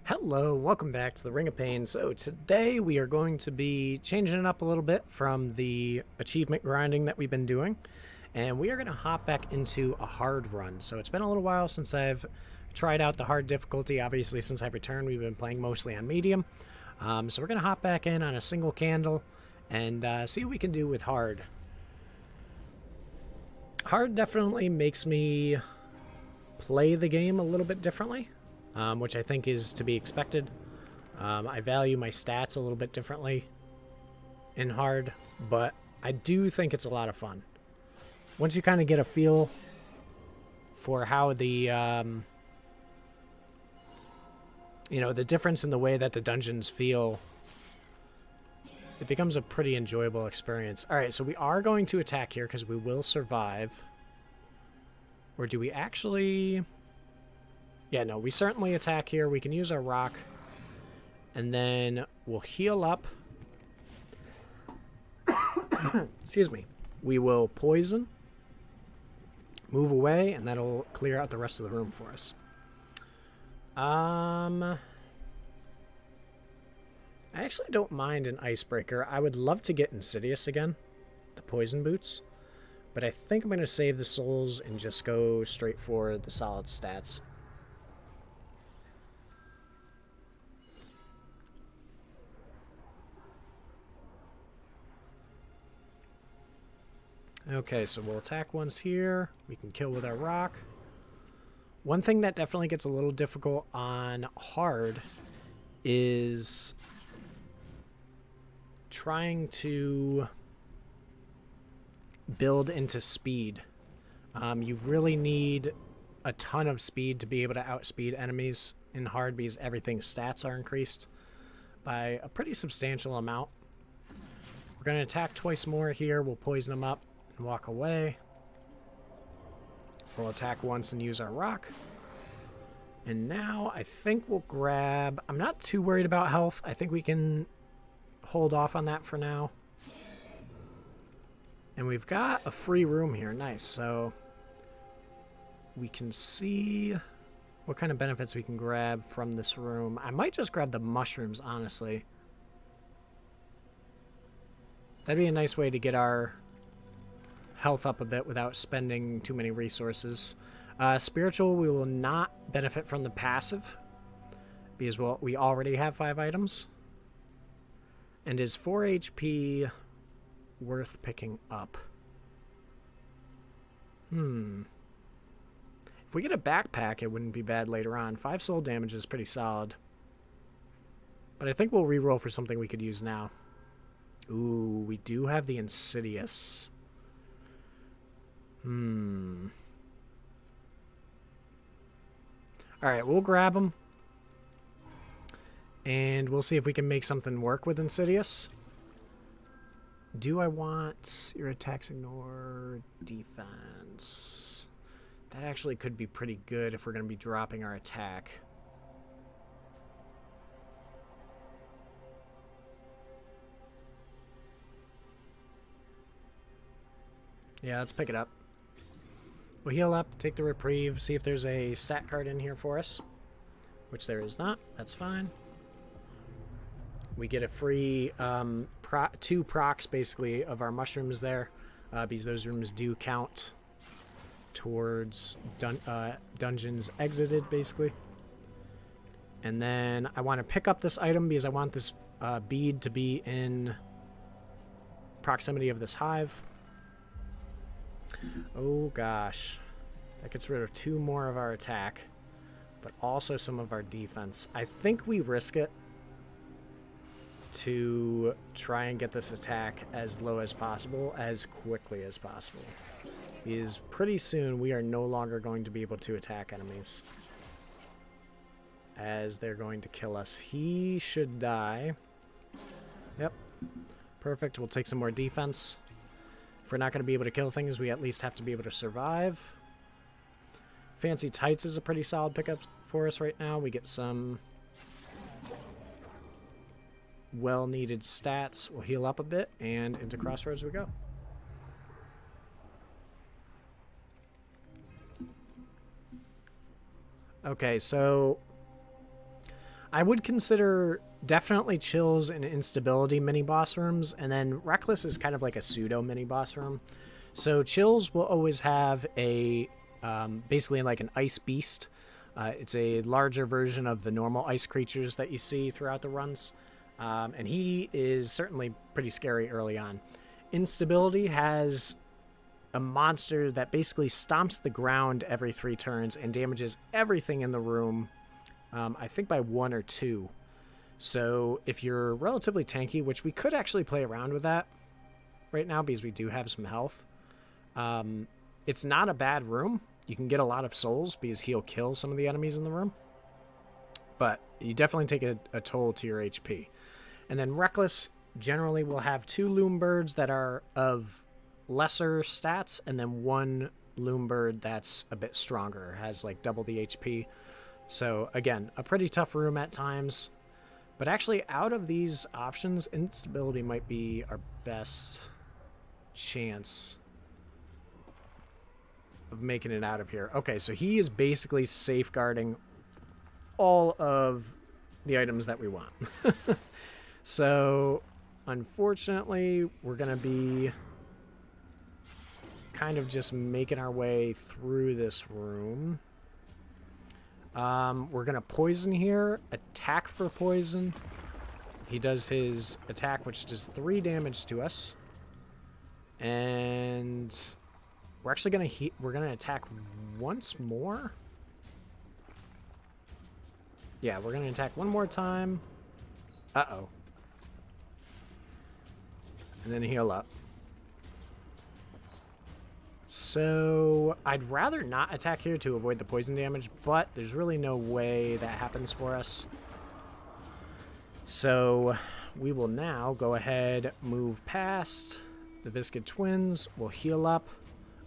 Hello, welcome back to the Ring of Pain. So today we are going to be changing it up a little bit from the achievement grinding that we've been doing, and we are going to hop back into a hard run. So it's been a little while since I've tried out the hard difficulty. Obviously, since I've returned, we've been playing mostly on medium. So we're going to hop back in on a single candle and see what we can do with hard. Hard definitely makes me play the game a little bit differently. Which I think is to be expected. I value my stats a little bit differently in hard, but I do think it's a lot of fun. Once you kind of get a feel for how the, the difference in the way that the dungeons feel, it becomes a pretty enjoyable experience. All right, so we are going to attack here because we will survive. Or do we actually... Yeah, no, we certainly attack here. We can use our rock. And then we'll heal up. Excuse me. We will poison. Move away, and that'll clear out the rest of the room for us. I actually don't mind an icebreaker. I would love to get Insidious again. The poison boots. But I think I'm going to save the souls and just go straight for the solid stats. Okay, so we'll attack once here. We can kill with our rock. One thing that definitely gets a little difficult on hard is trying to build into speed. You really need a ton of speed to be able to outspeed enemies in hard because everything's stats are increased by a pretty substantial amount. We're going to attack twice more here. We'll poison them up. Walk away. We'll attack once and use our rock. And now I think we'll grab... I'm not too worried about health. I think we can hold off on that for now. And we've got a free room here. Nice. So we can see what kind of benefits we can grab from this room. I might just grab the mushrooms, honestly. That'd be a nice way to get our health up a bit without spending too many resources. Spiritual, we will not benefit from the passive because we already have 5 items. And is 4 HP worth picking up? If we get a backpack, it wouldn't be bad later on. 5 soul damage is pretty solid. But I think we'll reroll for something we could use now. Ooh, we do have the Insidious. Alright, we'll grab them. And we'll see if we can make something work with Insidious. Do I want your attacks ignore defense? That actually could be pretty good if we're going to be dropping our attack. Yeah, let's pick it up. We'll heal up, take the reprieve, see if there's a stat card in here for us. Which there is not. That's fine. We get a free 2 procs, basically, of our mushrooms there. Because those rooms do count towards dungeons exited, basically. And then I want to pick up this item because I want this bead to be in proximity of this hive. Oh gosh, that gets rid of 2 more of our attack, but also some of our defense. I think we risk it to try and get this attack as low as possible, as quickly as possible. Because pretty soon we are no longer going to be able to attack enemies, as they're going to kill us. He should die. Yep, perfect. We'll take some more defense. If we're not going to be able to kill things, we at least have to be able to survive. Fancy Tights is a pretty solid pickup for us right now. We get some well-needed stats. We'll heal up a bit, and into Crossroads we go. Okay, so I would consider definitely Chills and Instability mini-boss rooms, and then Reckless is kind of like a pseudo mini-boss room. So Chills will always have a, basically like an ice beast. It's a larger version of the normal ice creatures that you see throughout the runs. And he is certainly pretty scary early on. Instability has a monster that basically stomps the ground every 3 turns and damages everything in the room, I think by 1 or 2. So if you're relatively tanky, which we could actually play around with that right now because we do have some health, it's not a bad room. You can get a lot of souls because he'll kill some of the enemies in the room. But you definitely take a toll to your HP. And then Reckless generally will have 2 loom birds that are of lesser stats, and then 1 loom bird that's a bit stronger, has like double the HP. So again, a pretty tough room at times. But actually, out of these options, Instability might be our best chance of making it out of here. Okay, so he is basically safeguarding all of the items that we want. So, unfortunately, we're going to be kind of just making our way through this room. We're going to poison here, attack for poison. He does his attack, which does 3 damage to us. And we're actually going to attack once more. Yeah, we're going to attack one more time. Uh-oh. And then heal up. So I'd rather not attack here to avoid the poison damage, but there's really no way that happens for us. So we will now go ahead, move past the Viscid Twins. We'll heal up,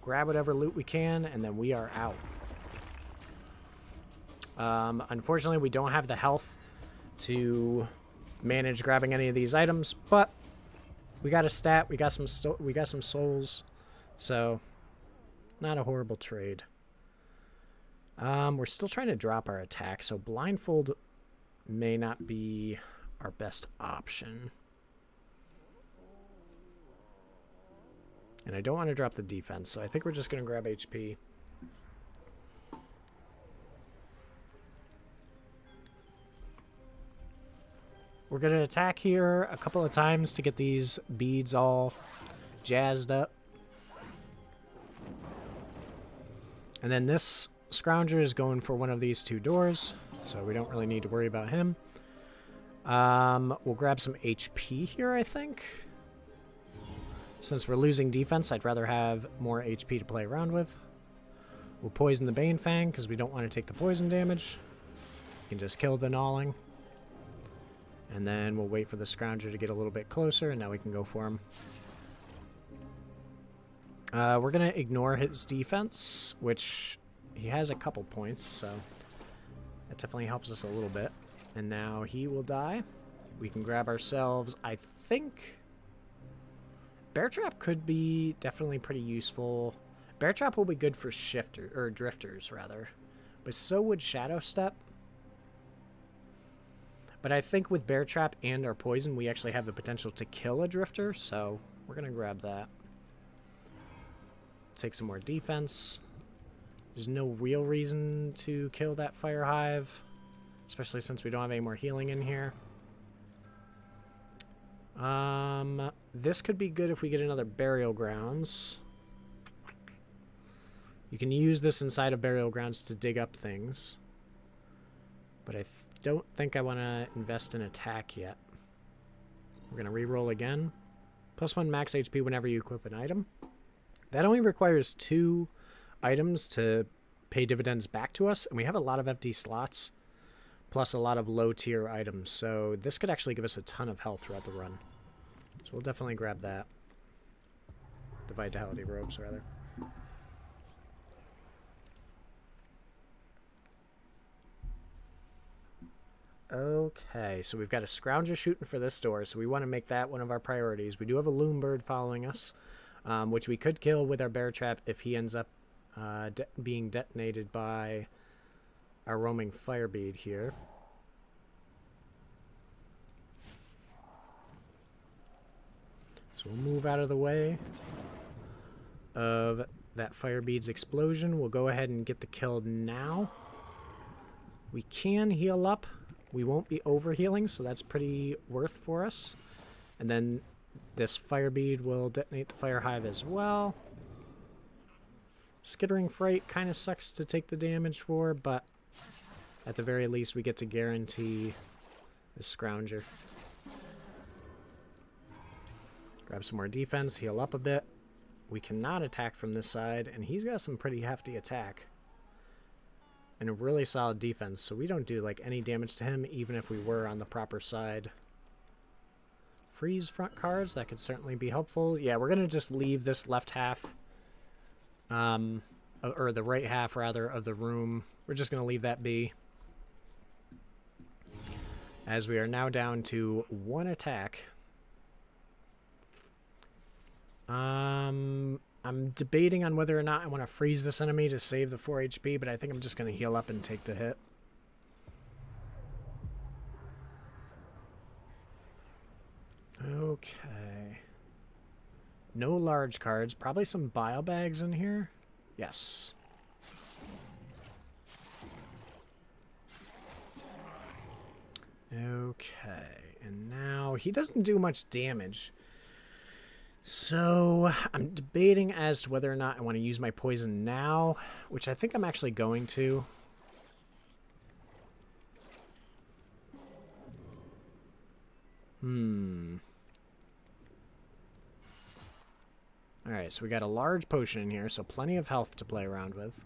grab whatever loot we can, and then we are out. Unfortunately, we don't have the health to manage grabbing any of these items, but we got a stat, we got some souls, so not a horrible trade. We're still trying to drop our attack, so blindfold may not be our best option. And I don't want to drop the defense, so I think we're just going to grab HP. We're going to attack here a couple of times to get these beads all jazzed up. And then this Scrounger is going for one of these 2 doors, so we don't really need to worry about him. We'll grab some HP here, I think. Since we're losing defense, I'd rather have more HP to play around with. We'll poison the Bane Fang because we don't want to take the poison damage. We can just kill the Gnawling. And then we'll wait for the Scrounger to get a little bit closer, and now we can go for him. We're going to ignore his defense, which he has a couple points, so that definitely helps us a little bit. And now he will die. We can grab ourselves, I think... Bear Trap could be definitely pretty useful. Bear Trap will be good for drifters, rather. But so would Shadow Step. But I think with Bear Trap and our poison, we actually have the potential to kill a drifter, so we're going to grab that. Take some more defense. There's no real reason to kill that Fire Hive, especially since we don't have any more healing in here. This could be good if we get another Burial Grounds. You can use this inside of Burial Grounds to dig up things. But I don't think I want to invest in attack yet. We're going to reroll again. +1 max HP whenever you equip an item. That only requires 2 items to pay dividends back to us, and we have a lot of empty slots, plus a lot of low-tier items, so this could actually give us a ton of health throughout the run. So we'll definitely grab that. The Vitality Robes, rather. Okay, so we've got a Scrounger shooting for this door, so we want to make that one of our priorities. We do have a Loom Bird following us, which we could kill with our Bear Trap if he ends up being detonated by our roaming Firebead here. So we'll move out of the way of that fire bead's explosion. We'll go ahead and get the kill now. We can heal up. We won't be overhealing, so that's pretty worth for us. And then this fire bead will detonate the fire hive as well. Skittering Freight kind of sucks to take the damage for, but at the very least we get to guarantee the Scrounger. Grab some more defense, heal up a bit. We cannot attack from this side, and he's got some pretty hefty attack. And a really solid defense, so we don't do like any damage to him, even if we were on the proper side. Freeze front cards, that could certainly be helpful. Yeah, we're going to just leave this left half, or the right half, rather, of the room. We're just going to leave that be. As we are now down to 1 attack. I'm debating on whether or not I want to freeze this enemy to save the 4 HP, but I think I'm just going to heal up and take the hit. Okay. No large cards. Probably some bile bags in here. Yes. Okay. And now he doesn't do much damage. So I'm debating as to whether or not I want to use my poison now, which I think I'm actually going to. Alright, so we got a large potion in here, so plenty of health to play around with.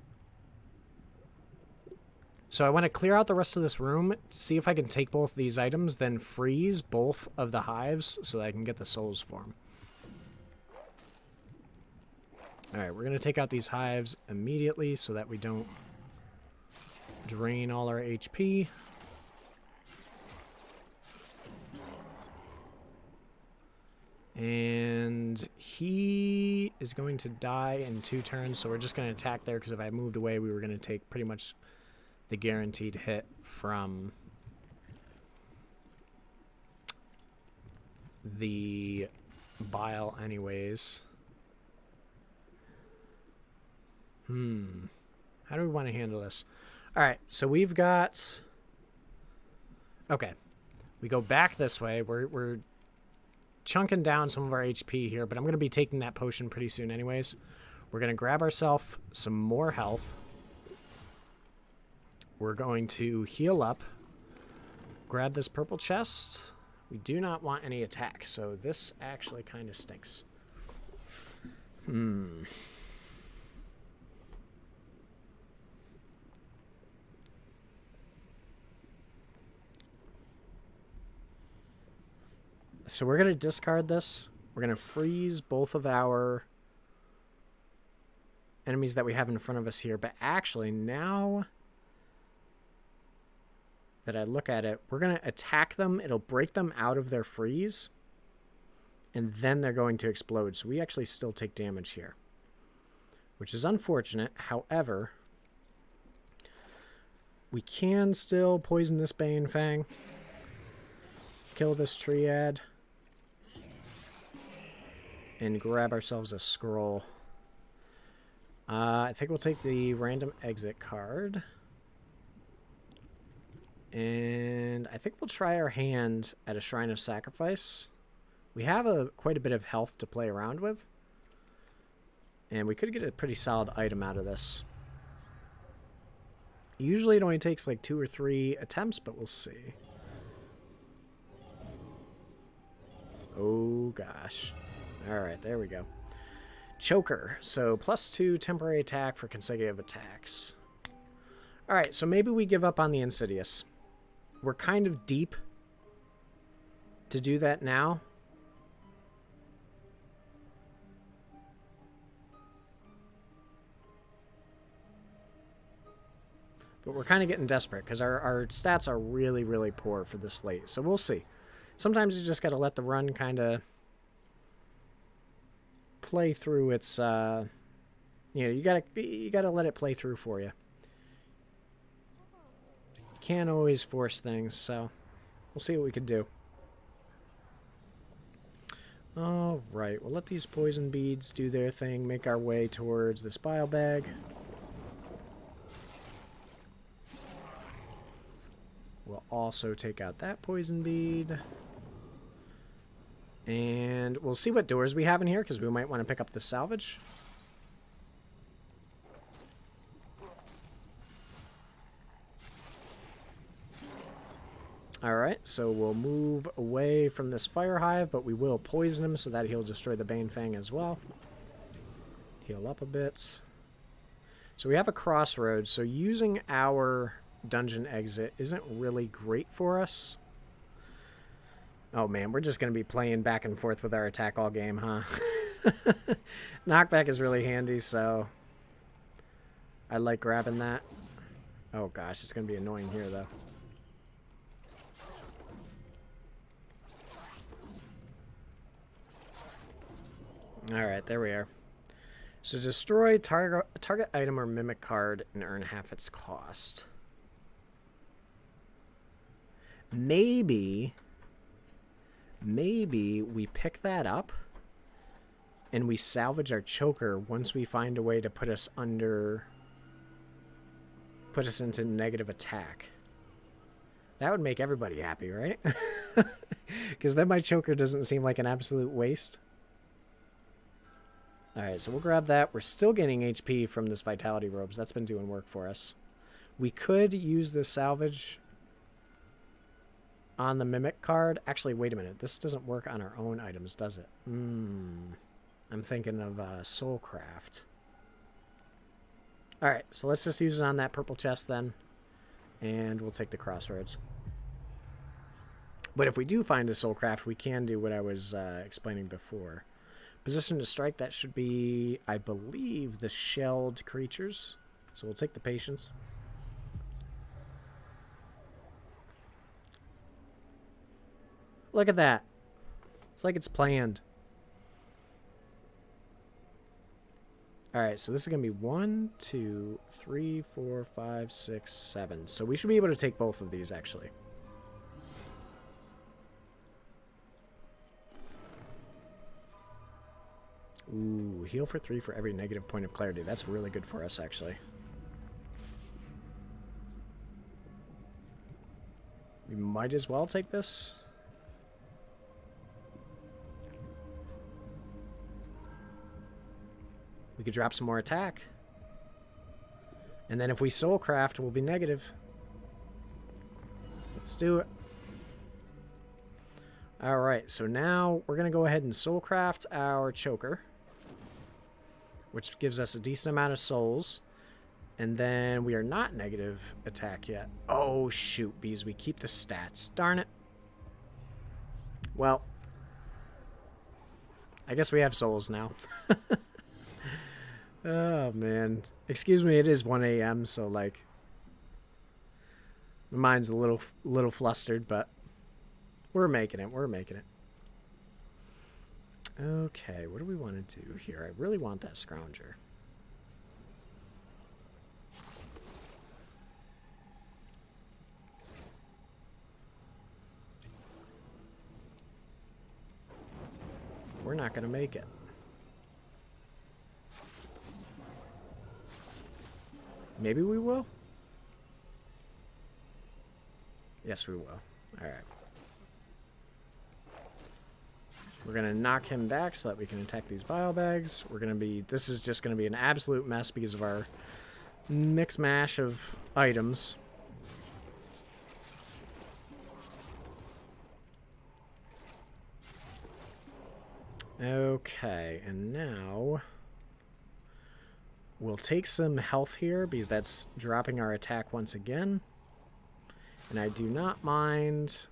So I want to clear out the rest of this room, see if I can take both of these items, then freeze both of the hives so that I can get the souls for them. Alright, we're going to take out these hives immediately so that we don't drain all our HP. And he is going to die in 2 turns, so we're just going to attack there because if I moved away, we were going to take pretty much the guaranteed hit from the bile anyways. How do we want to handle this? Alright, so we've got... Okay. We go back this way. We're chunking down some of our HP here, but I'm going to be taking that potion pretty soon anyways. We're going to grab ourselves some more health. We're going to heal up. Grab this purple chest. We do not want any attack, so this actually kind of stinks. So we're going to discard this. We're going to freeze both of our enemies that we have in front of us here. But actually, now that I look at it, we're going to attack them. It'll break them out of their freeze. And then they're going to explode. So we actually still take damage here, which is unfortunate. However, we can still poison this Bane Fang. Kill this Triad. And grab ourselves a scroll. I think we'll take the random exit card. And I think we'll try our hand at a Shrine of Sacrifice. We have quite a bit of health to play around with. And we could get a pretty solid item out of this. Usually it only takes like 2 or 3 attempts, but we'll see. Oh gosh. Alright, there we go. Choker. So +2 temporary attack for consecutive attacks. Alright, so maybe we give up on the Insidious. We're kind of deep to do that now. But we're kind of getting desperate because our stats are really, really poor for this late. So we'll see. Sometimes you just got to let the run kind of play through its, you gotta let it play through for you. You can't always force things, so we'll see what we can do. Alright, we'll let these poison beads do their thing, make our way towards this bile bag. We'll also take out that poison bead. And we'll see what doors we have in here, because we might want to pick up the salvage. Alright, so we'll move away from this fire hive, but we will poison him so that he'll destroy the Bane Fang as well. Heal up a bit. So we have a crossroads, so using our dungeon exit isn't really great for us. Oh man, we're just going to be playing back and forth with our attack all game, huh? Knockback is really handy, so I like grabbing that. Oh gosh, it's going to be annoying here though. Alright, there we are. So destroy target item or mimic card and earn half its cost. Maybe we pick that up and we salvage our choker once we find a way to put us into negative attack. That would make everybody happy, right? Because then my choker doesn't seem like an absolute waste. Alright, so we'll grab that. We're still getting HP from this vitality robes. That's been doing work for us. We could use this salvage on the mimic card. Actually, wait a minute. This doesn't work on our own items, does it? I'm thinking of Soulcraft. Alright, so let's just use it on that purple chest then. And we'll take the crossroads. But if we do find a Soulcraft, we can do what I was explaining before. Position to strike, that should be, I believe, the shelled creatures. So we'll take the patience. Look at that. It's like it's planned. Alright, so this is going to be 1, 2, 3, 4, 5, 6, 7. So we should be able to take both of these, actually. Ooh, heal for 3 for every negative point of clarity. That's really good for us, actually. We might as well take this. We could drop some more attack. And then if we soulcraft, we'll be negative. Let's do it. Alright, so now we're going to go ahead and soulcraft our choker, which gives us a decent amount of souls. And then we are not negative attack yet. Oh, shoot, bees. We keep the stats. Darn it. Well, I guess we have souls now. Oh, man. Excuse me, it is 1 a.m., so, like, my mind's a little flustered, but we're making it. We're making it. Okay, what do we want to do here? I really want that scrounger. We're not going to make it. Maybe we will? Yes, we will. Alright. We're going to knock him back so that we can attack these bile bags. We're going to be... This is just going to be an absolute mess because of our mix mash of items. Okay, and now we'll take some health here because that's dropping our attack once again. And I do not mind...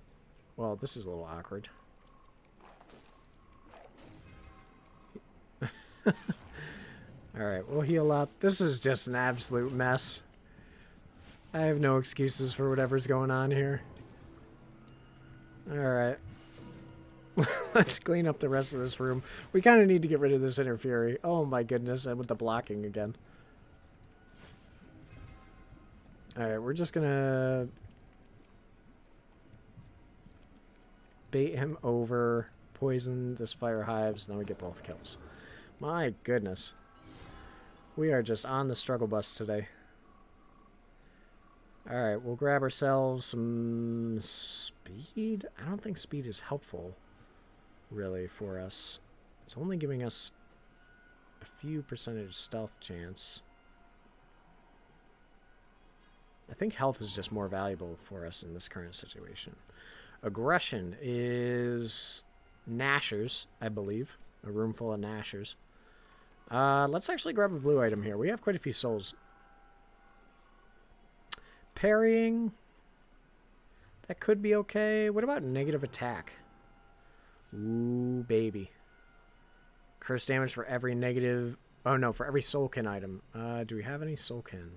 Well, this is a little awkward. Alright, we'll heal up. This is just an absolute mess. I have no excuses for whatever's going on here. Alright. Let's clean up the rest of this room. We kind of need to get rid of this interfery. Oh my goodness, and with the blocking again. Alright, we're just gonna bait him over, poison this fire hives, then we get both kills. My goodness. We are just on the struggle bus today. Alright, we'll grab ourselves some speed. I don't think speed is helpful, really, for us. It's only giving us a few percentage stealth chance. I think health is just more valuable for us in this current situation. Aggression is Gnashers, I believe. A room full of Gnashers. Let's actually grab a blue item here. We have quite a few souls. Parrying. That could be okay. What about negative attack? Ooh, baby. Curse damage for every negative... Oh, no, for every soulkin item. Do we have any soulkin?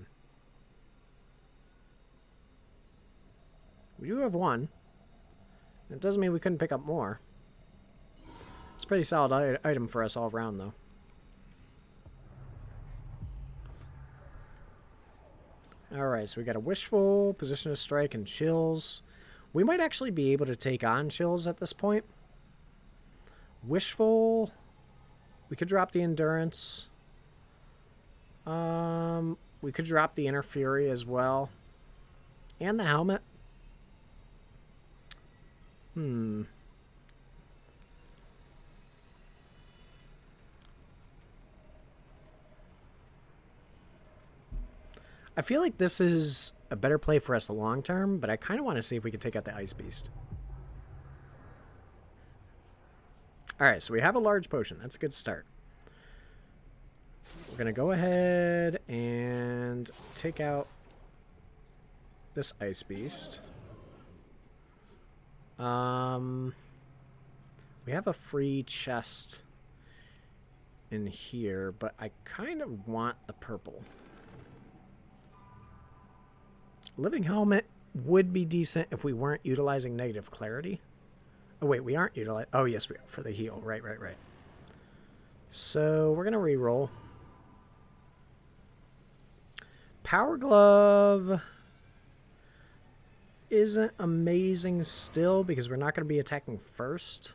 We do have one. It doesn't mean we couldn't pick up more. It's a pretty solid item for us all around, though. Alright, so we got a Wishful, Position of Strike, and Chills. We might actually be able to take on Chills at this point. Wishful... We could drop the Endurance. We could drop the Inner Fury as well. And the Helmet. I feel like this is a better play for us long term, but I kind of want to see if we can take out the Ice Beast. Alright, so we have a large potion. That's a good start. We're going to go ahead and take out this Ice Beast. We have a free chest in here, but I kind of want the purple. Living Helmet would be decent if we weren't utilizing negative clarity. Oh, wait, we aren't utilizing... Oh, yes, we are, for the heal. Right. So, we're going to reroll. Power Glove isn't amazing still because we're not going to be attacking first.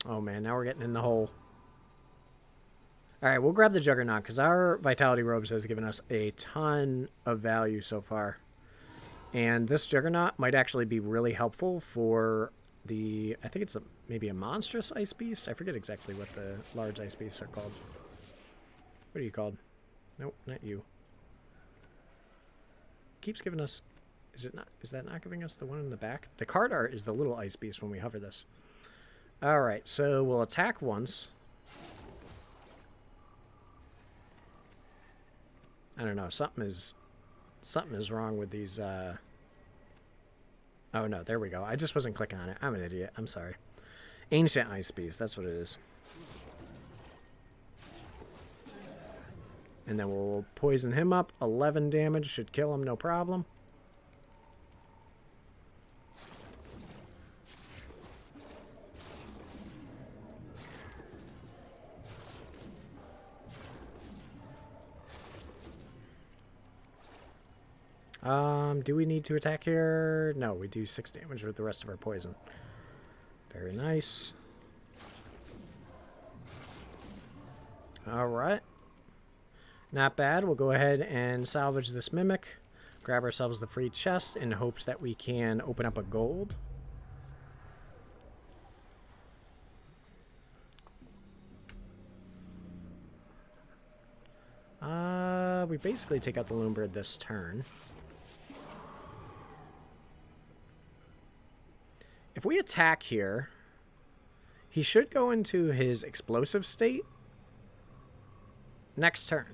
Oh, man, now we're getting in the hole. Alright, we'll grab the Juggernaut because our Vitality Robes has given us a ton of value so far. And this Juggernaut might actually be really helpful for the... I think it's maybe a monstrous Ice Beast? I forget exactly what the large Ice Beasts are called. What are you called? Nope, not you. Keeps giving us... Is that not giving us the one in the back? The card art is the little Ice Beast when we hover this. Alright, so we'll attack once. I don't know. Something is wrong with these. Oh no, there we go. I just wasn't clicking on it. I'm an idiot. I'm sorry. Ancient Ice Beast. That's what it is. And then we'll poison him up. 11 damage should kill him, no problem. Do we need to attack here? No, we do 6 damage with the rest of our poison. Very nice. Alright. Not bad. We'll go ahead and salvage this Mimic. Grab ourselves the free chest in hopes that we can open up a gold. We basically take out the Loonbird this turn. If we attack here, he should go into his explosive state next turn.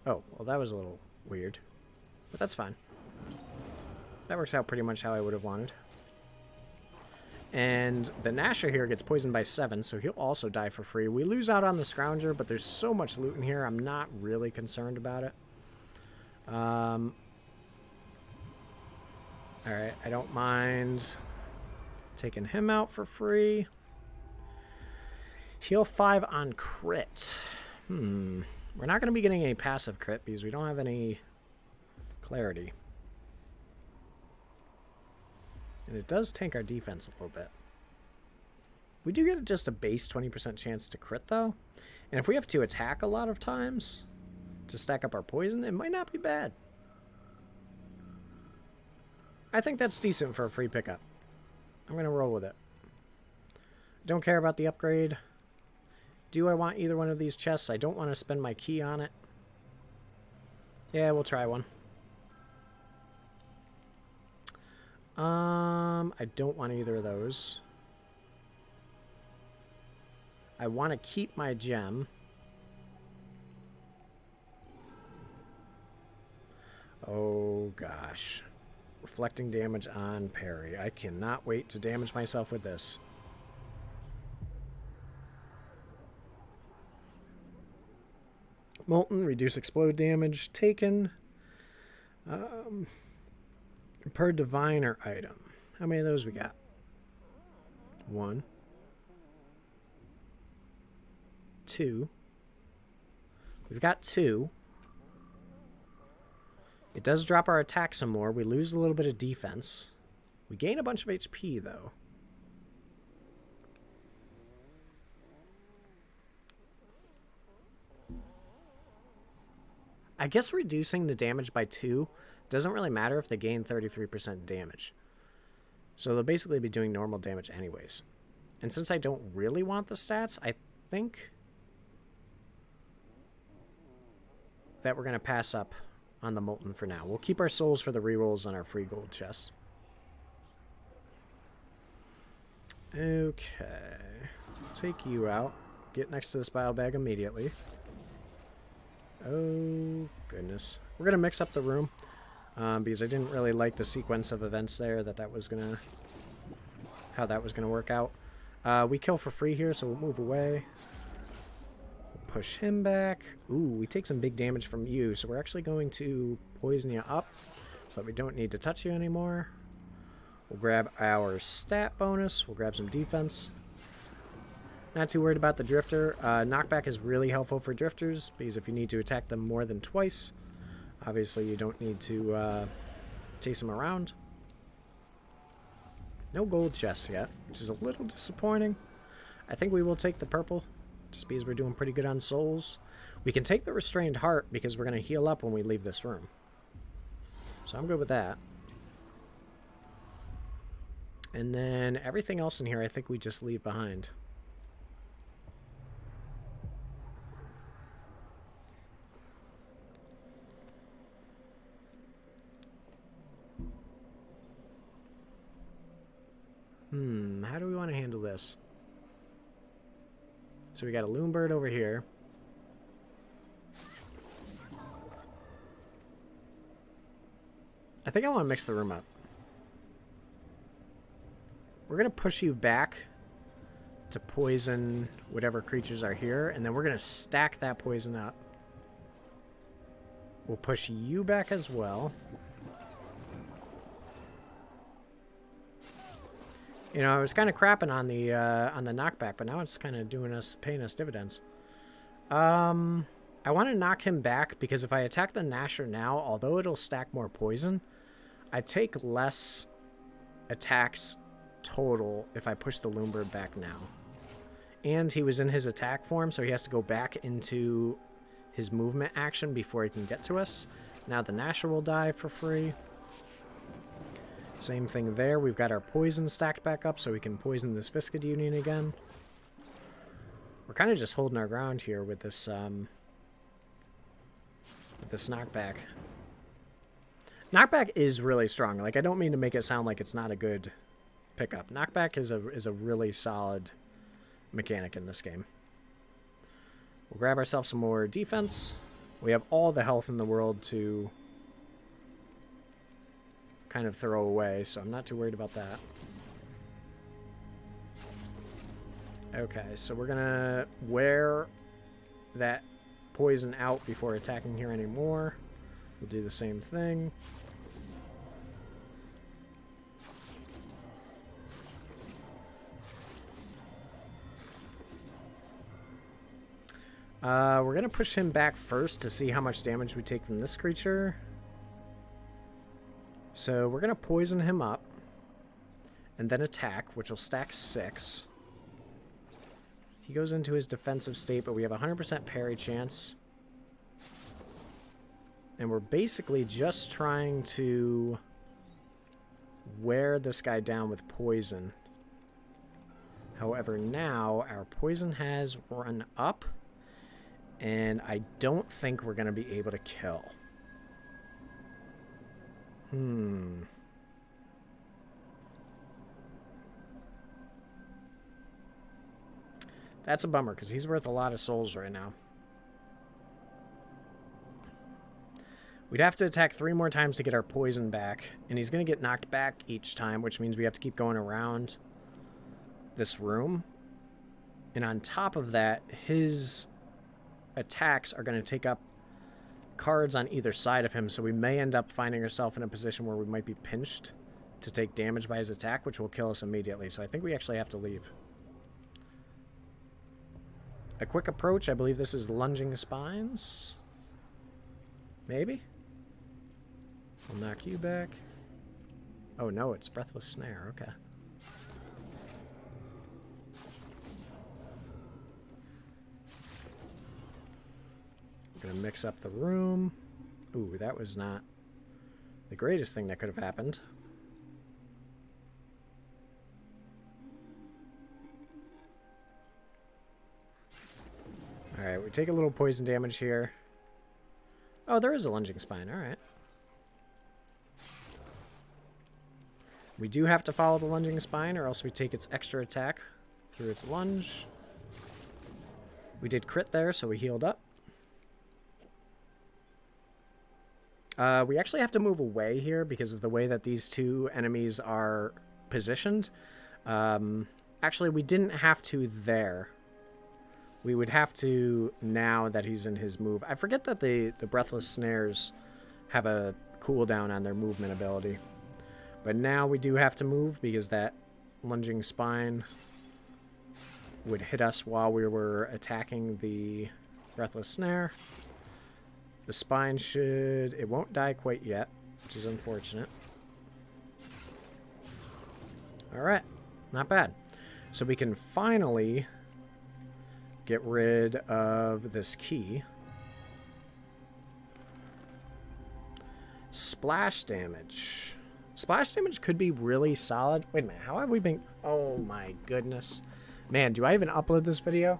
Oh, well that was a little weird, but that's fine. That works out pretty much how I would have wanted. And the Gnasher here gets poisoned by 7, so he'll also die for free. We lose out on the Scrounger, but there's so much loot in here, I'm not really concerned about it. Alright, I don't mind taking him out for free. Heal 5 on crit. We're not going to be getting any passive crit because we don't have any clarity. And it does tank our defense a little bit. We do get just a base 20% chance to crit, though. And if we have to attack a lot of times to stack up our poison, it might not be bad. I think that's decent for a free pickup. I'm going to roll with it. Don't care about the upgrade. Do I want either one of these chests? I don't want to spend my key on it. Yeah, we'll try one. I don't want either of those. I want to keep my gem. Oh, gosh. Reflecting damage on parry. I cannot wait to damage myself with this. Molten, reduce explode damage taken. Per diviner item. How many of those we got? 1. 2. We've got 2. It does drop our attack some more. We lose a little bit of defense. We gain a bunch of HP, though. I guess reducing the damage by 2 doesn't really matter if they gain 33% damage. So they'll basically be doing normal damage anyways. And since I don't really want the stats, I think that we're going to pass up on the Molten for now. We'll keep our souls for the rerolls on our free gold chest. Okay. Take you out. Get next to this bile bag immediately. Oh, goodness. We're going to mix up the room. Because I didn't really like the sequence of events there that was gonna, how that was gonna work out. We kill for free here, so we'll move away. We'll push him back. Ooh, we take some big damage from you, so we're actually going to poison you up so that we don't need to touch you anymore. We'll grab our stat bonus. We'll grab some defense. Not too worried about the drifter. Knockback is really helpful for drifters because if you need to attack them more than twice, obviously, you don't need to chase them around. No gold chests yet, which is a little disappointing. I think we will take the purple, just because we're doing pretty good on souls. We can take the restrained heart, because we're going to heal up when we leave this room. So I'm good with that. And then everything else in here, I think we just leave behind. How do we want to handle this? So we got a loon bird over here. I think I want to mix the room up. We're going to push you back to poison whatever creatures are here, and then we're going to stack that poison up. We'll push you back as well. You know, I was kind of crapping on the knockback, but now it's kind of paying us dividends. I want to knock him back because if I attack the Gnasher now, although it'll stack more poison, I take less attacks total if I push the Loonbird back now. And he was in his attack form, so he has to go back into his movement action before he can get to us. Now the Gnasher will die for free. Same thing there. We've got our poison stacked back up so we can poison this Viscid Union again. We're kind of just holding our ground here with this knockback. Knockback is really strong. Like, I don't mean to make it sound like it's not a good pickup. Knockback is a really solid mechanic in this game. We'll grab ourselves some more defense. We have all the health in the world to kind of throw away, so I'm not too worried about that. Okay, so we're gonna wear that poison out before attacking here anymore. We'll do the same thing. We're gonna push him back first to see how much damage we take from this creature. So we're going to poison him up. and then attack, which will stack 6. He goes into his defensive state, but we have a 100% parry chance. And we're basically just trying to wear this guy down with poison. However, now our poison has run up, and I don't think we're going to be able to kill. That's a bummer, because he's worth a lot of souls right now. We'd have to attack 3 more times to get our poison back, and he's going to get knocked back each time, which means we have to keep going around this room. And on top of that, his attacks are going to take up cards on either side of him, so we may end up finding ourselves in a position where we might be pinched to take damage by his attack, which will kill us immediately. So I think we actually have to leave. A quick approach. I believe this is lunging spines. Maybe? I'll knock you back. Oh no, it's breathless snare. Okay. Gonna mix up the room. Ooh, that was not the greatest thing that could have happened. Alright, we take a little poison damage here. Oh, there is a lunging spine. Alright. We do have to follow the lunging spine, or else we take its extra attack through its lunge. We did crit there, so we healed up. We actually have to move away here because of the way that these two enemies are positioned. Actually, we didn't have to there. We would have to now that he's in his move. I forget that the breathless snares have a cooldown on their movement ability. But now we do have to move because that lunging spine would hit us while we were attacking the breathless snare. The spine should... It won't die quite yet, which is unfortunate. Alright, not bad. So we can finally get rid of this key. Splash damage. Splash damage could be really solid. Wait a minute, how have we been... Oh my goodness. Man, do I even upload this video?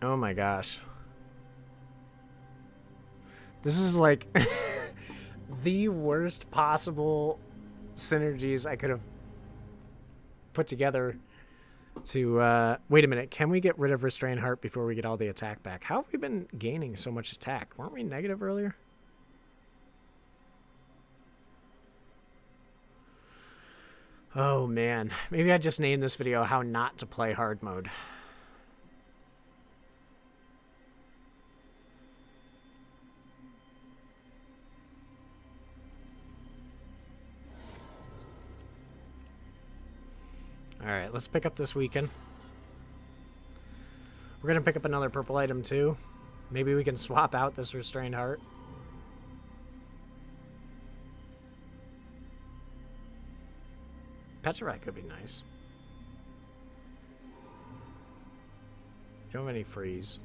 Oh my gosh. This is like the worst possible synergies I could have put together to... Wait a minute, can we get rid of Restrained Heart before we get all the attack back? How have we been gaining so much attack? Weren't we negative earlier? Oh man, maybe I just named this video How Not to Play Hard Mode. Alright, let's pick up this weekend. We're going to pick up another purple item too. Maybe we can swap out this Restrained Heart. Petrified could be nice. Don't have any freeze.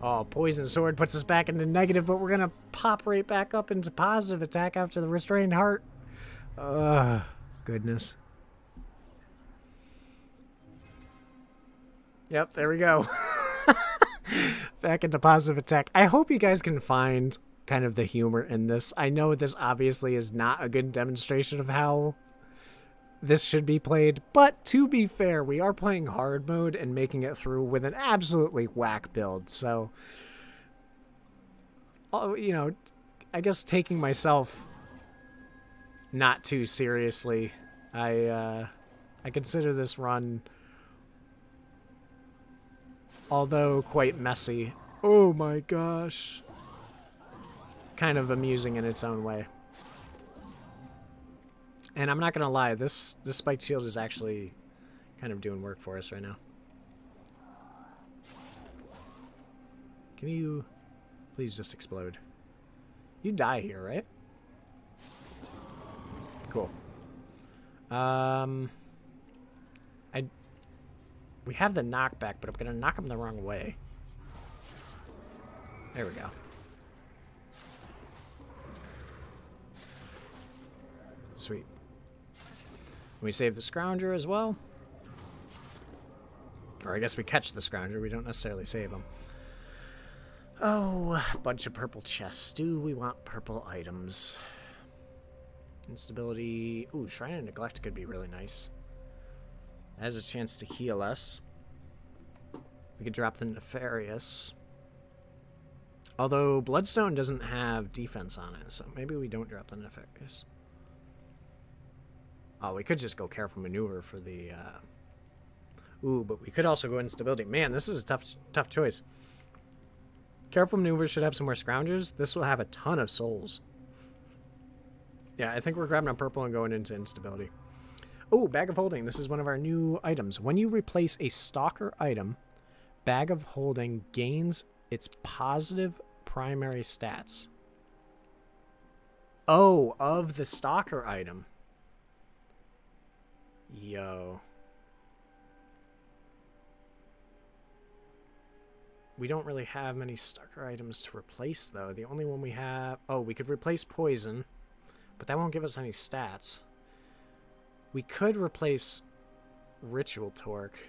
Oh, Poison Sword puts us back into negative, but we're going to pop right back up into positive attack after the Restrained Heart. Ugh, goodness. Yep, there we go. Back into positive attack. I hope you guys can find kind of the humor in this. I know this obviously is not a good demonstration of how this should be played, but to be fair, we are playing hard mode and making it through with an absolutely whack build. So, you know, I guess taking myself not too seriously, I consider this run, although quite messy, oh my gosh, kind of amusing in its own way. And I'm not going to lie, this spiked shield is actually kind of doing work for us right now. Can you please just explode? You die here, right? Cool. We have the knockback, but I'm gonna knock him the wrong way. There we go. Sweet. We save the Scrounger as well. Or I guess we catch the Scrounger. We don't necessarily save him. Oh, a bunch of purple chests. Do we want purple items? Instability. Ooh, Shrine of Neglect could be really nice. That has a chance to heal us. We could drop the Nefarious. Although Bloodstone doesn't have defense on it, so maybe we don't drop the Nefarious. Oh, we could just go Careful Maneuver for the... Ooh, but we could also go Instability. Man, this is a tough choice. Careful Maneuver should have some more Scroungers. This will have a ton of souls. Yeah, I think we're grabbing a purple and going into Instability. Oh, Bag of Holding. This is one of our new items. When you replace a Stalker item, Bag of Holding gains its positive primary stats. Oh, of the Stalker item. Yo. We don't really have many Stalker items to replace, though. The only one we have... Oh, we could replace Poison, but that won't give us any stats. We could replace Ritual Torque.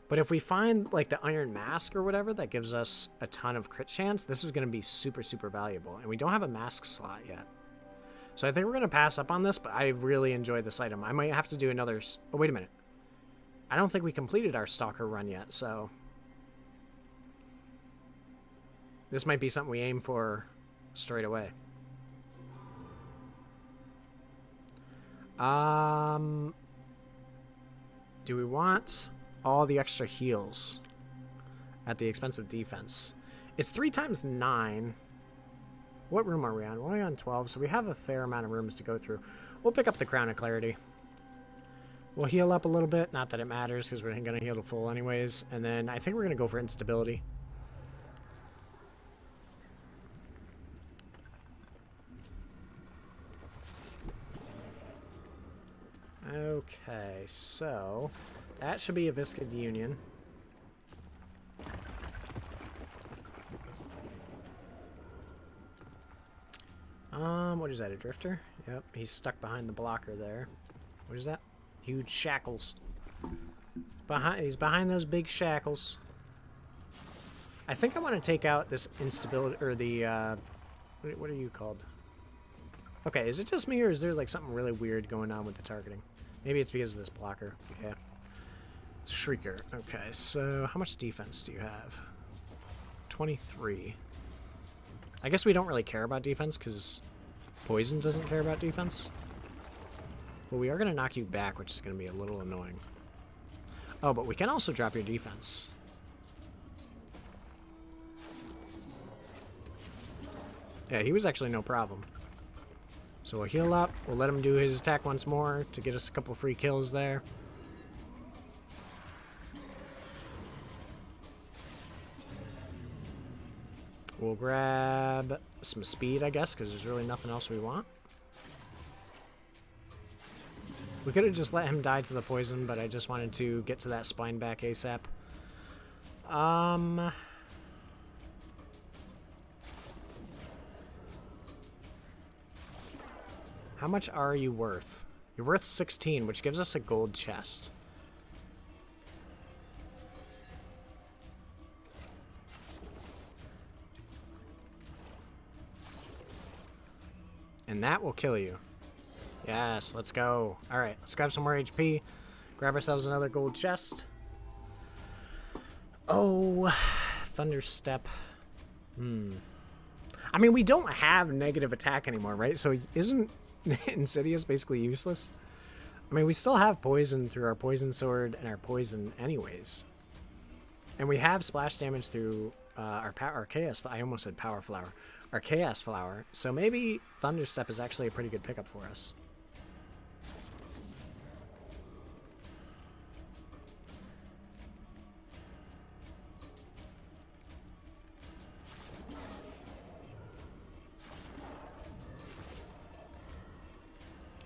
But if we find, like, the Iron Mask or whatever that gives us a ton of crit chance, this is going to be super, super valuable. And we don't have a mask slot yet. So I think we're going to pass up on this, but I really enjoyed this item. I might have to do another... Oh, wait a minute. I don't think we completed our Stalker run yet, so... This might be something we aim for straight away. Do we want all the extra heals at the expense of defense? It's 3 times 9. What room are we on? We're only on 12, so we have a fair amount of rooms to go through. We'll pick up the Crown of Clarity. We'll heal up a little bit. Not that it matters, because we're going to heal to full anyways. And then I think we're going to go for Instability. Okay, so that should be a Viscid Union. What is that, a Drifter? Yep, he's stuck behind the blocker there. What is that? Huge shackles. He's behind those big shackles. I think I want to take out this instability, or the, what are you called? Okay, is it just me, or is there, like, something really weird going on with the targeting? Maybe it's because of this blocker. Yeah. Shrieker. Okay, so how much defense do you have? 23. I guess we don't really care about defense, because Poison doesn't care about defense. But we are going to knock you back, which is going to be a little annoying. Oh, but we can also drop your defense. Yeah, he was actually no problem. So we'll heal up. We'll let him do his attack once more to get us a couple free kills there. We'll grab some speed, I guess, because there's really nothing else we want. We could have just let him die to the poison, but I just wanted to get to that spine back ASAP. How much are you worth? You're worth 16, which gives us a gold chest. And that will kill you. Yes, let's go. Alright, let's grab some more HP. Grab ourselves another gold chest. Oh, Thunderstep. I mean, we don't have negative attack anymore, right? So isn't Insidious basically useless? I mean, we still have poison through our poison sword and our poison anyways. And we have splash damage through our chaos. I almost said power flower. Our chaos flower. So maybe Thunderstep is actually a pretty good pickup for us.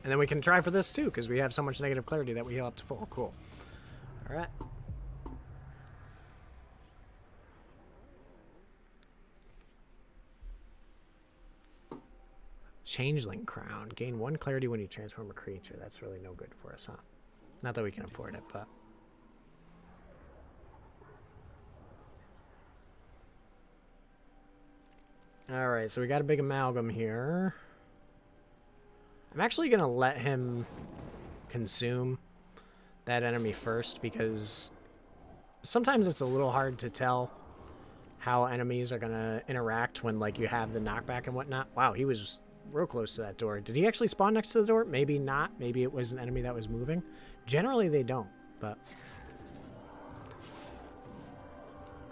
And then we can try for this too, because we have so much negative clarity that we heal up to full. Cool. All right. Changeling Crown. Gain 1 clarity when you transform a creature. That's really no good for us, huh? Not that we can afford it, but... Alright, so we got a big amalgam here. I'm actually going to let him consume that enemy first, because sometimes it's a little hard to tell how enemies are going to interact when, like, you have the knockback and whatnot. Wow, he was real close to that door. Did he actually spawn next to the door? Maybe not. Maybe it was an enemy that was moving. Generally, they don't, but...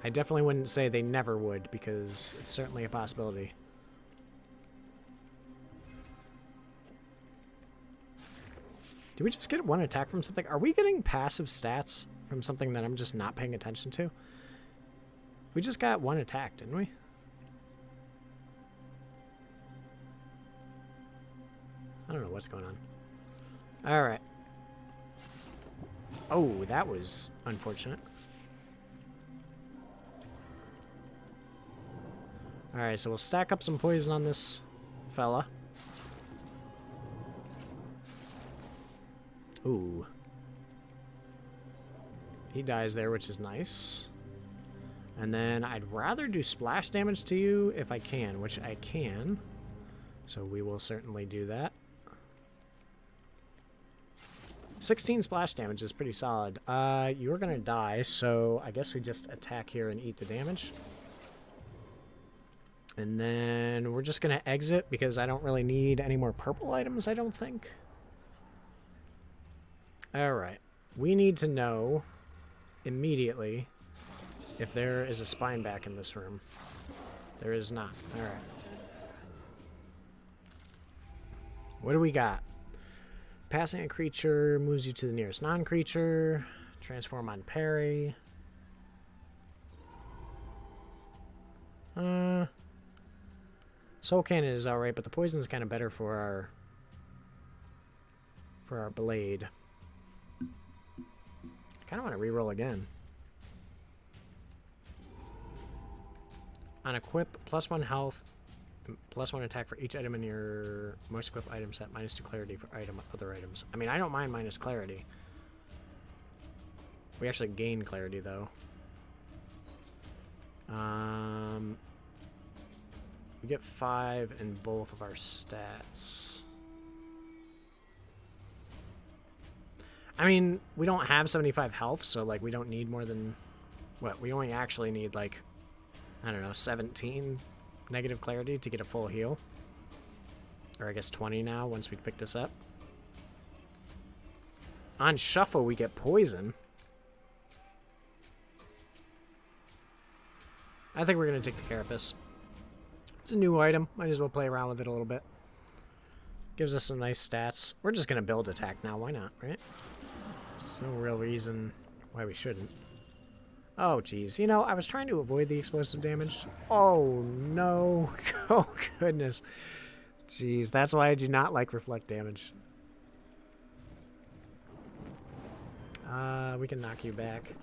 I definitely wouldn't say they never would, because it's certainly a possibility. Did we just get 1 attack from something? Are we getting passive stats from something that I'm just not paying attention to? We just got 1 attack, didn't we? I don't know what's going on. Alright. Oh, that was unfortunate. Alright, so we'll stack up some poison on this fella. Ooh. He dies there, which is nice. And then I'd rather do splash damage to you if I can, which I can. So we will certainly do that. 16 splash damage is pretty solid. You're gonna die, so I guess we just attack here and eat the damage. And then we're just going to exit because I don't really need any more purple items, I don't think. Alright. We need to know immediately if there is a spine back in this room. There is not. Alright. What do we got? Passing a creature moves you to the nearest non-creature. Transform on parry. Soul Cannon is alright, but the poison is kind of better for our blade. I kind of want to reroll again. On equip, +1 health, +1 attack for each item in your most equipped item set, -2 clarity for other items. I mean, I don't mind minus clarity. We actually gain clarity though. We get 5 in both of our stats. I mean, we don't have 75 health, so like we don't need more than... What? We only actually need like, I don't know, 17 negative clarity to get a full heal. Or I guess 20 now once we pick this up. On shuffle, we get poison. I think we're going to take the Carapace. It's a new item. Might as well play around with it a little bit. Gives us some nice stats. We're just going to build attack now. Why not, right? There's no real reason why we shouldn't. Oh, geez. You know, I was trying to avoid the explosive damage. Oh, no. Oh, goodness. Jeez, that's why I do not like reflect damage. We can knock you back.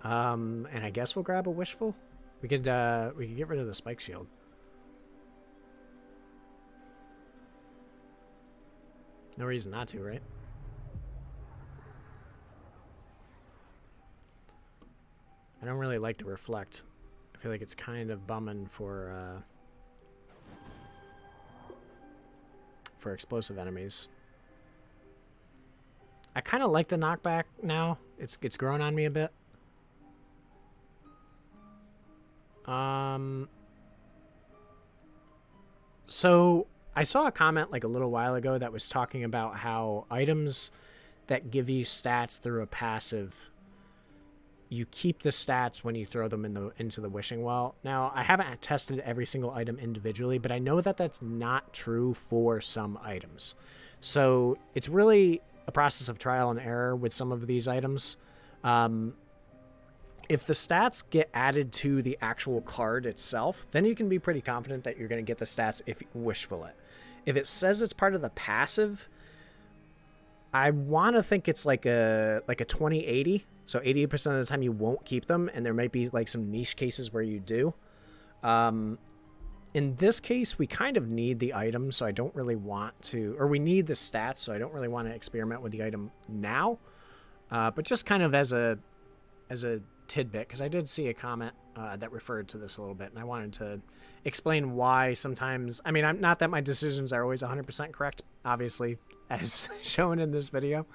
And I guess we'll grab a wishful. We could get rid of the spike shield. No reason not to, right? I don't really like to reflect. I feel like it's kind of bumming for explosive enemies. I kind of like the knockback now. It's grown on me a bit. So I saw a comment like a little while ago that was talking about how items that give you stats through a passive, you keep the stats when you throw them into the wishing well. Now, I haven't tested every single item individually, but I know that that's not true for some items. So it's really a process of trial and error with some of these items. If the stats get added to the actual card itself, then you can be pretty confident that you're going to get the stats if you wishful it. If it says it's part of the passive, I want to think it's like a 20-80. So 80% of the time you won't keep them, and there might be like some niche cases where you do. In this case, we kind of need the item, so I don't really want to, or we need the stats, so I don't really want to experiment with the item now. But just kind of as a tidbit, because I did see a comment that referred to this a little bit, and I wanted to explain why sometimes, I mean, not that my decisions are always 100% correct, obviously, as shown in this video,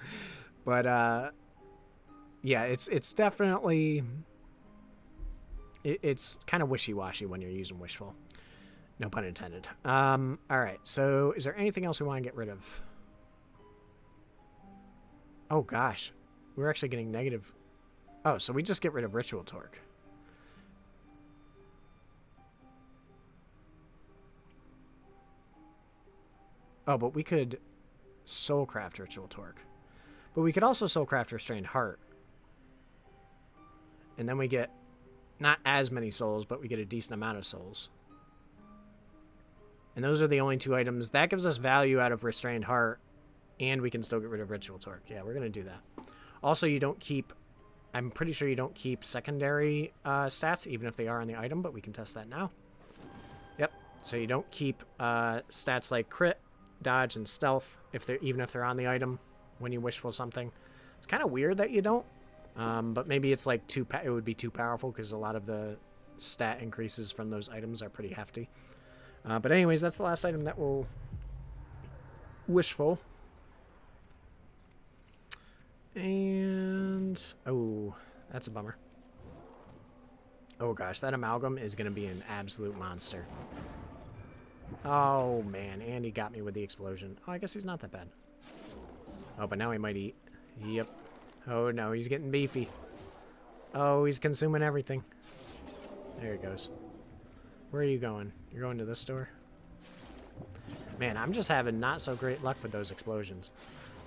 but yeah, it's definitely, it's kind of wishy-washy when you're using wishful. No pun intended. All right, so is there anything else we want to get rid of? Oh, gosh. We're actually getting negative. Oh, so we just get rid of ritual torque. Oh, but we could soulcraft ritual torque. But we could also soulcraft restrained heart. And then we get not as many souls, but we get a decent amount of souls. And those are the only two items. That gives us value out of restrained heart, and we can still get rid of ritual torque. Yeah, we're going to do that. Also, you don't keep, I'm pretty sure you don't keep secondary stats, even if they are on the item, but we can test that now. Yep, so you don't keep stats like crit, dodge, and stealth, even if they're on the item when you wishful something. It's kind of weird that you don't, but maybe it's like it would be too powerful because a lot of the stat increases from those items are pretty hefty. But anyways, that's the last item that we'll wishful. And, oh, that's a bummer. Oh gosh, that amalgam is going to be an absolute monster. Oh man, Andy got me with the explosion. Oh, I guess he's not that bad. Oh, but now he might eat. Yep. Oh no, he's getting beefy. Oh, he's consuming everything. There he goes. Where are you going? You're going to this door? Man, I'm just having not so great luck with those explosions.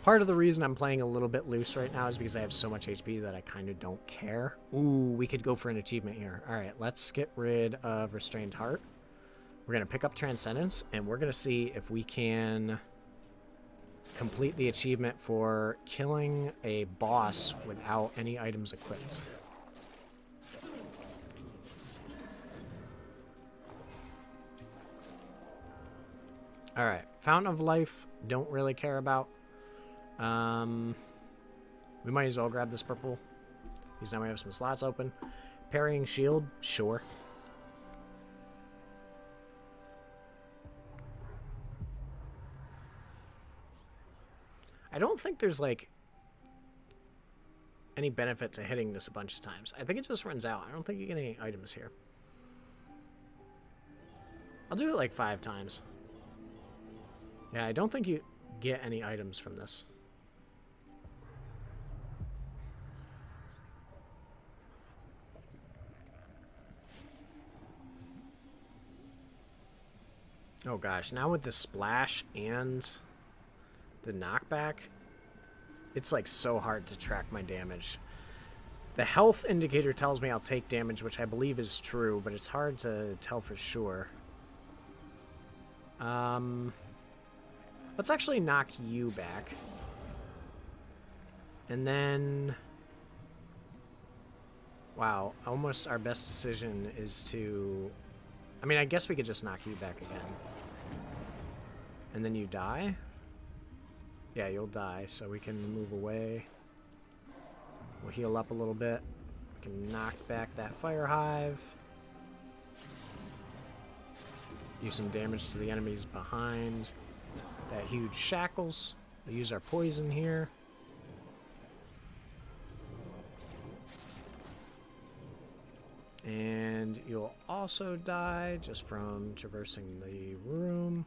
Part of the reason I'm playing a little bit loose right now is because I have so much HP that I kind of don't care. Ooh, we could go for an achievement here. Alright, let's get rid of Restrained Heart. We're going to pick up Transcendence, and we're going to see if we can complete the achievement for killing a boss without any items equipped. Alright, Fountain of Life, don't really care about. We might as well grab this purple, because now we have some slots open. Parrying Shield, sure. I don't think there's, like, any benefit to hitting this a bunch of times. I think it just runs out. I don't think you get any items here. I'll do it, like, 5 times. Yeah, I don't think you get any items from this. Oh gosh, now with the splash and the knockback, it's like so hard to track my damage. The health indicator tells me I'll take damage, which I believe is true, but it's hard to tell for sure. Let's actually knock you back. And then... Wow, almost our best decision is to... I mean, I guess we could just knock you back again. And then you die? Yeah, you'll die, so we can move away. We'll heal up a little bit. We can knock back that fire hive. Do some damage to the enemies behind that huge shackles. We'll use our poison here. And you'll also die just from traversing the room.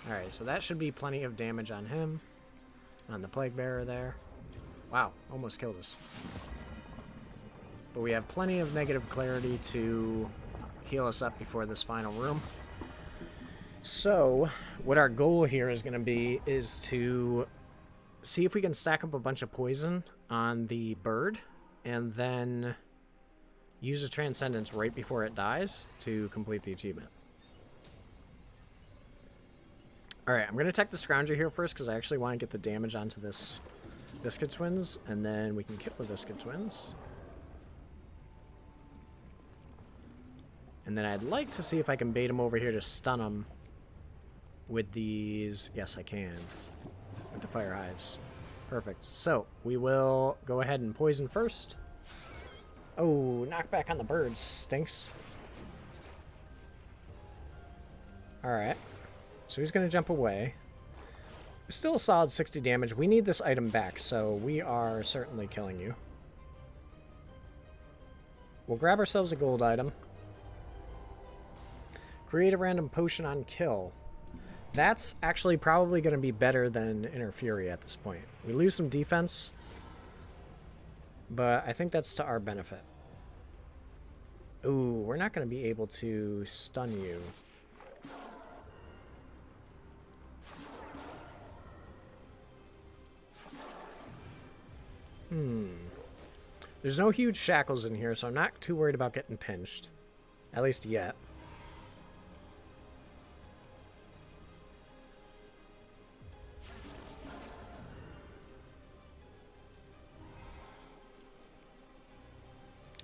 Alright, so that should be plenty of damage on him. On the Plague Bearer there. Wow, almost killed us. but we have plenty of negative clarity to heal us up before this final room. So, what our goal here is going to be is to see if we can stack up a bunch of poison on the bird, and then use a Transcendence right before it dies to complete the achievement. Alright, I'm going to attack the Scrounger here first, because I actually want to get the damage onto this Viscid Twins, and then we can kill the Viscid Twins. And then I'd like to see if I can bait him over here to stun him with these. Yes, I can. With the Fire Hives. Perfect. So, we will go ahead and poison first. Oh, knockback on the birds. Stinks. Alright. So he's going to jump away. Still a solid 60 damage. We need this item back, so we are certainly killing you. We'll grab ourselves a gold item. Create a random potion on kill. That's actually probably going to be better than Inner Fury at this point. We lose some defense, but I think that's to our benefit. Ooh, we're not going to be able to stun you. There's no huge shackles in here, so I'm not too worried about getting pinched. At least yet.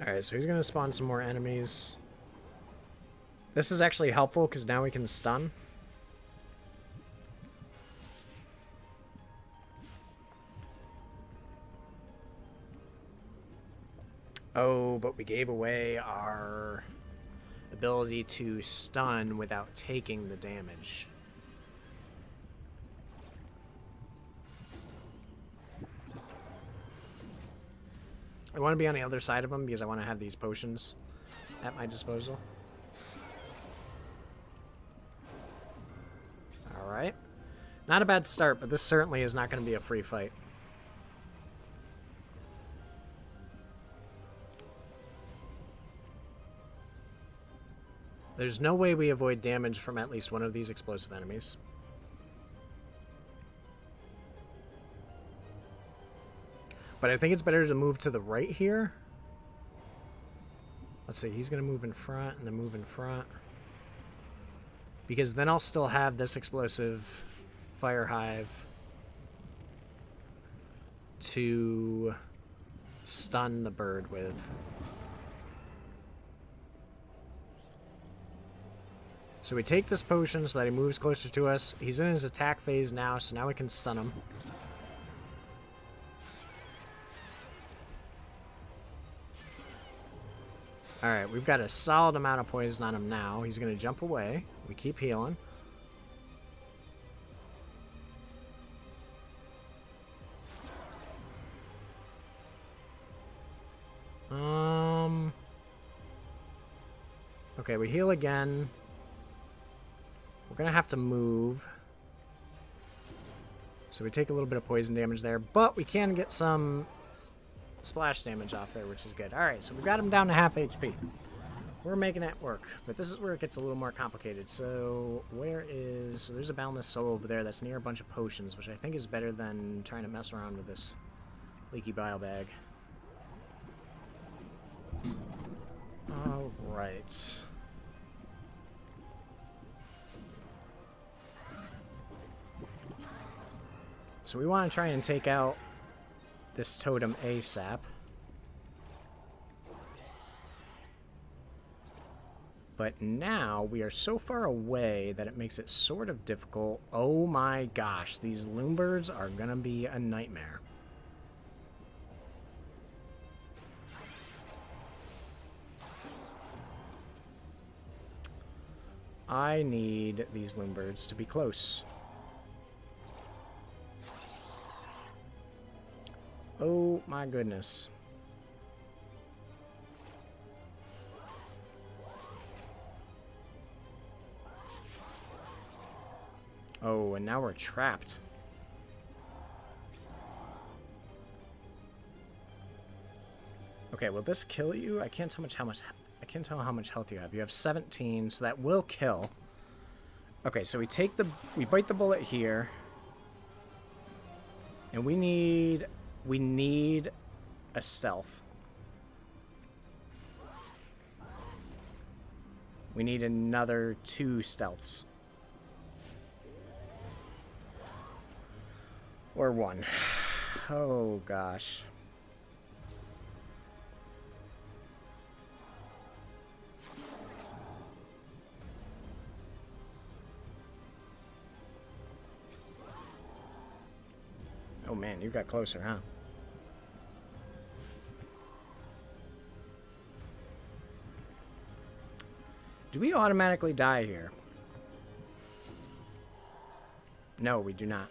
Alright, so he's going to spawn some more enemies. This is actually helpful because now we can stun. Oh, but we gave away our ability to stun without taking the damage. I want to be on the other side of him because I want to have these potions at my disposal. Alright. Not a bad start, but this certainly is not going to be a free fight. There's no way we avoid damage from at least one of these explosive enemies. But I think it's better to move to the right here. Let's see, he's going to move in front and then move in front. Because then I'll still have this explosive Fire Hive to stun the bird with. So we take this potion so that he moves closer to us. He's in his attack phase now, so now we can stun him. Alright, we've got a solid amount of poison on him now. He's going to jump away. We keep healing. Okay, we heal again. We're going to have to move. So we take a little bit of poison damage there, but we can get some splash damage off there, which is good. Alright, so we got him down to half HP. We're making it work, but this is where it gets a little more complicated. So so there's a boundless soul over there that's near a bunch of potions, which I think is better than trying to mess around with this leaky bile bag. Alright. So we want to try and take out this totem ASAP. But now we are so far away that it makes it sort of difficult. Oh my gosh, these Loombirds are gonna be a nightmare. I need these Loombirds to be close. Oh my goodness. Oh, and now we're trapped. Okay, will this kill you? I can't tell I can't tell how much health you have. You have 17, so that will kill. Okay, so we bite the bullet here. And we need a stealth. We need another 2 stealths. Or 1. Oh gosh. Oh man, you got closer, huh? Do we automatically die here? No, we do not.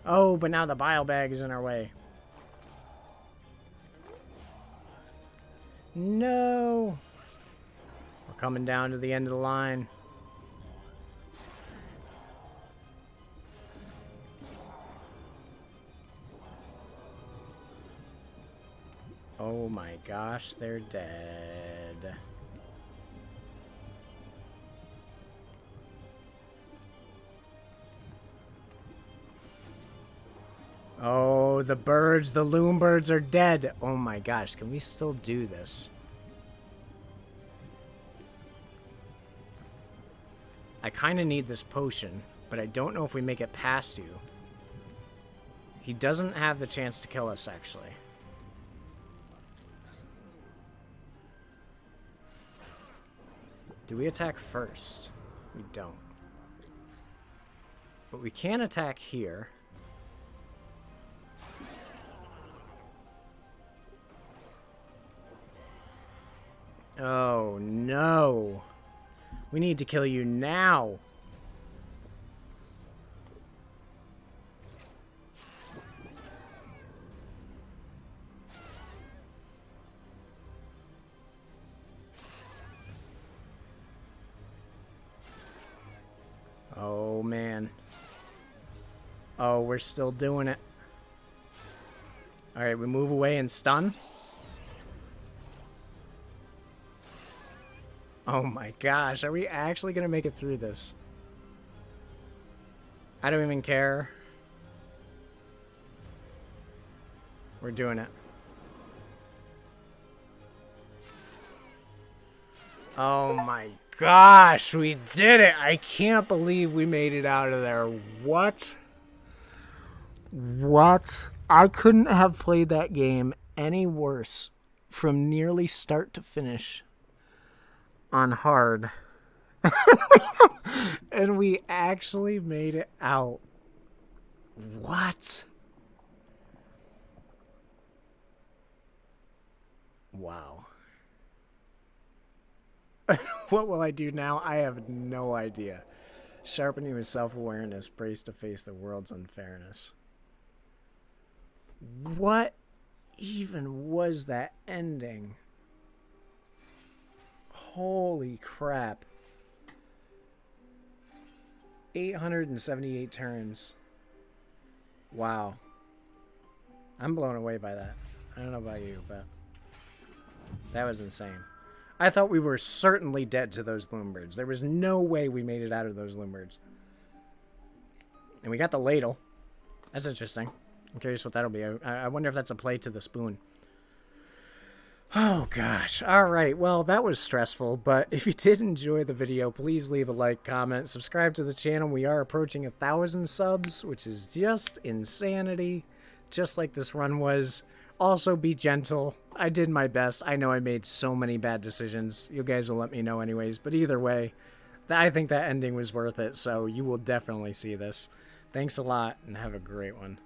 Oh, but now the bile bag is in our way. No! We're coming down to the end of the line. Oh my gosh, they're dead. Oh, the birds, the loon birds are dead. Oh my gosh, can we still do this? I kind of need this potion, but I don't know if we make it past you. He doesn't have the chance to kill us, actually. Do we attack first? We don't. But we can attack here. Oh, no. We need to kill you now. Oh, man. Oh, we're still doing it. Alright, we move away and stun. Oh my gosh, are we actually going to make it through this? I don't even care. We're doing it. Oh my gosh, we did it! I can't believe we made it out of there. What? What? I couldn't have played that game any worse from nearly start to finish on hard. And we actually made it out. What? Wow. What will I do now? I have no idea. Sharpening his self-awareness, braced to face the world's unfairness. What even was that ending? Holy crap. 878 turns. Wow. I'm blown away by that. I don't know about you, but that was insane. I thought we were certainly dead to those loonbirds. There was no way we made it out of those loonbirds. And we got the ladle. That's interesting. I'm curious what that'll be. I wonder if that's a play to the spoon. Oh gosh. Alright, well that was stressful, but if you did enjoy the video, please leave a like, comment, subscribe to the channel. We are approaching 1,000 subs, which is just insanity, just like this run was. Also, be gentle. I did my best. I know I made so many bad decisions. You guys will let me know anyways, but either way, I think that ending was worth it, so you will definitely see this. Thanks a lot, and have a great one.